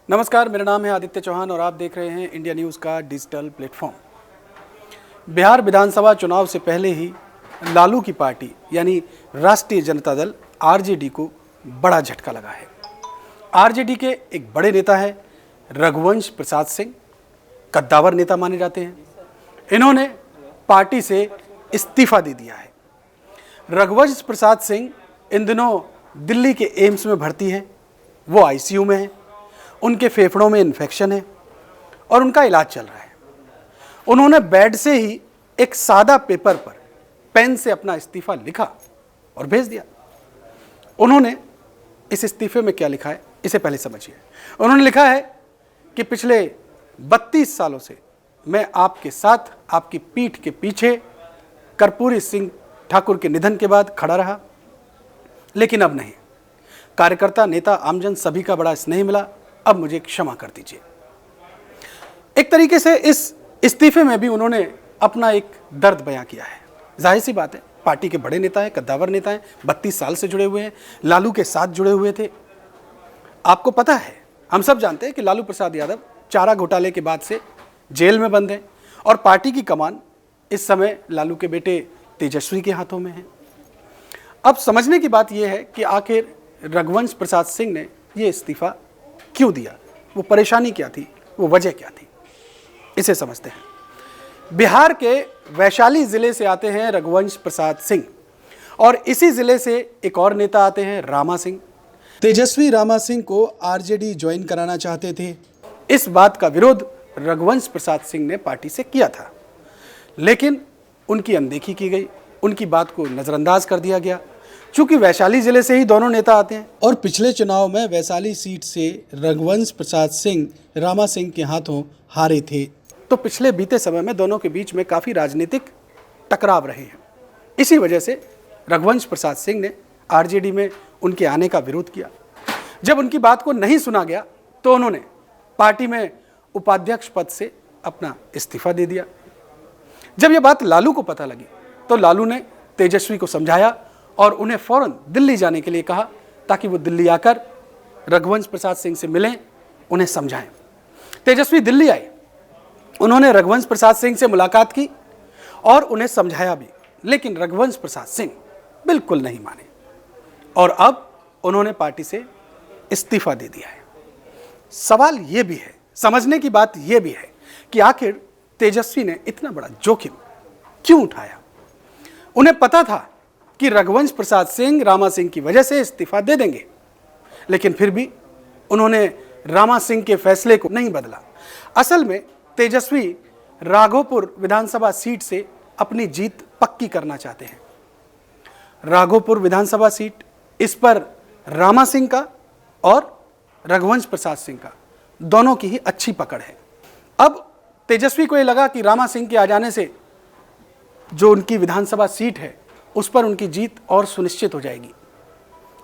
नमस्कार, मेरा नाम है आदित्य चौहान और आप देख रहे हैं इंडिया न्यूज़ का डिजिटल प्लेटफॉर्म। बिहार विधानसभा चुनाव से पहले ही लालू की पार्टी यानी राष्ट्रीय जनता दल आरजेडी को बड़ा झटका लगा है। आरजेडी के एक बड़े नेता है रघुवंश प्रसाद सिंह, कद्दावर नेता माने जाते हैं। इन्होंने पार्टी से इस्तीफा दे दिया है। रघुवंश प्रसाद सिंह इन दिनों दिल्ली के एम्स में भर्ती हैं। वो आईसीयू में हैं। उनके फेफड़ों में इन्फेक्शन है और उनका इलाज चल रहा है। उन्होंने बेड से ही एक सादा पेपर पर पेन से अपना इस्तीफा लिखा और भेज दिया। उन्होंने इस इस्तीफे में क्या लिखा है, इसे पहले समझिए। उन्होंने लिखा है कि पिछले 32 सालों से मैं आपके साथ, आपकी पीठ के पीछे कर्पूरी सिंह ठाकुर के निधन के बाद खड़ा रहा, लेकिन अब नहीं। कार्यकर्ता, नेता, आमजन सभी का बड़ा स्नेह मिला। अब मुझे क्षमा कर दीजिए। एक तरीके से इस इस्तीफे में भी उन्होंने अपना एक दर्द बयां किया है। जाहिर सी बात है, पार्टी के बड़े नेता हैं, कद्दावर नेता हैं, 32 साल से जुड़े हुए हैं, लालू के साथ जुड़े हुए थे। आपको पता है, हम सब जानते हैं कि लालू प्रसाद यादव चारा घोटाले के बाद से जेल में बंद हैं और पार्टी की कमान इस समय लालू के बेटे तेजस्वी के हाथों में है। अब समझने की बात यह है कि आखिर रघुवंश प्रसाद सिंह ने यह इस्तीफा क्यों दिया, वो परेशानी क्या थी, वो वजह क्या थी, इसे समझते हैं। बिहार के वैशाली जिले से आते हैं रघुवंश प्रसाद सिंह और इसी जिले से एक और नेता आते हैं रामा सिंह। तेजस्वी रामा सिंह को आरजेडी ज्वाइन कराना चाहते थे। इस बात का विरोध रघुवंश प्रसाद सिंह ने पार्टी से किया था, लेकिन उनकी अनदेखी की गई, उनकी बात को नज़रअंदाज कर दिया गया। चूंकि वैशाली जिले से ही दोनों नेता आते हैं और पिछले चुनाव में वैशाली सीट से रघुवंश प्रसाद सिंह रामा सिंह के हाथों हारे थे, तो पिछले बीते समय में दोनों के बीच में काफ़ी राजनीतिक टकराव रहे हैं। इसी वजह से रघुवंश प्रसाद सिंह ने आरजेडी में उनके आने का विरोध किया। जब उनकी बात को नहीं सुना गया तो उन्होंने पार्टी में उपाध्यक्ष पद से अपना इस्तीफा दे दिया। जब यह बात लालू को पता लगी तो लालू ने तेजस्वी को समझाया और उन्हें फौरन दिल्ली जाने के लिए कहा, ताकि वो दिल्ली आकर रघुवंश प्रसाद सिंह से मिलें, उन्हें समझाएं। तेजस्वी दिल्ली आए, उन्होंने रघुवंश प्रसाद सिंह से मुलाकात की और उन्हें समझाया भी, लेकिन रघुवंश प्रसाद सिंह बिल्कुल नहीं माने और अब उन्होंने पार्टी से इस्तीफा दे दिया है। सवाल ये भी है, समझने की बात यह भी है कि आखिर तेजस्वी ने इतना बड़ा जोखिम क्यों उठाया। उन्हें पता था कि रघुवंश प्रसाद सिंह रामा सिंह की वजह से इस्तीफा दे देंगे, लेकिन फिर भी उन्होंने रामा सिंह के फैसले को नहीं बदला। असल में तेजस्वी राघोपुर विधानसभा सीट से अपनी जीत पक्की करना चाहते हैं। राघोपुर विधानसभा सीट, इस पर रामा सिंह का और रघुवंश प्रसाद सिंह का दोनों की ही अच्छी पकड़ है। अब तेजस्वी को यह लगा कि रामा सिंह के आ जाने से जो उनकी विधानसभा सीट है उस पर उनकी जीत और सुनिश्चित हो जाएगी,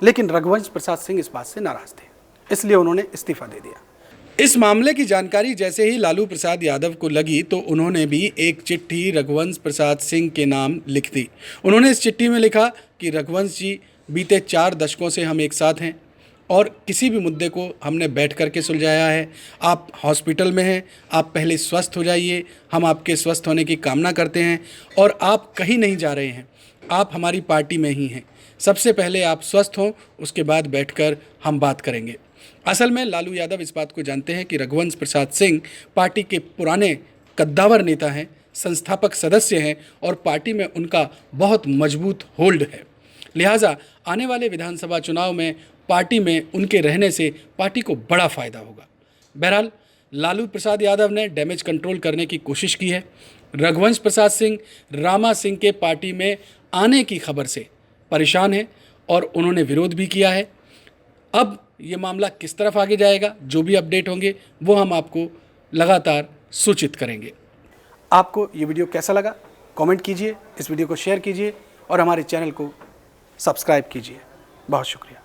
लेकिन रघुवंश प्रसाद सिंह इस बात से नाराज थे, इसलिए उन्होंने इस्तीफा दे दिया। इस मामले की जानकारी जैसे ही लालू प्रसाद यादव को लगी तो उन्होंने भी एक चिट्ठी रघुवंश प्रसाद सिंह के नाम लिख दी। उन्होंने इस चिट्ठी में लिखा कि रघुवंश जी, बीते 4 दशकों से हम एक साथ हैं और किसी भी मुद्दे को हमने बैठ करके सुलझाया है। आप हॉस्पिटल में हैं, आप पहले स्वस्थ हो जाइए, हम आपके स्वस्थ होने की कामना करते हैं और आप कहीं नहीं जा रहे हैं, आप हमारी पार्टी में ही हैं। सबसे पहले आप स्वस्थ हों, उसके बाद बैठकर हम बात करेंगे। असल में लालू यादव इस बात को जानते हैं कि रघुवंश प्रसाद सिंह पार्टी के पुराने कद्दावर नेता हैं, संस्थापक सदस्य हैं और पार्टी में उनका बहुत मजबूत होल्ड है। लिहाजा आने वाले विधानसभा चुनाव में पार्टी में उनके रहने से पार्टी को बड़ा फ़ायदा होगा। बहरहाल लालू प्रसाद यादव ने डैमेज कंट्रोल करने की कोशिश की है। रघुवंश प्रसाद सिंह रामा सिंह के पार्टी में आने की खबर से परेशान हैं और उन्होंने विरोध भी किया है। अब ये मामला किस तरफ आगे जाएगा, जो भी अपडेट होंगे वो हम आपको लगातार सूचित करेंगे। आपको ये वीडियो कैसा लगा, कमेंट कीजिए, इस वीडियो को शेयर कीजिए और हमारे चैनल को सब्सक्राइब कीजिए। बहुत शुक्रिया।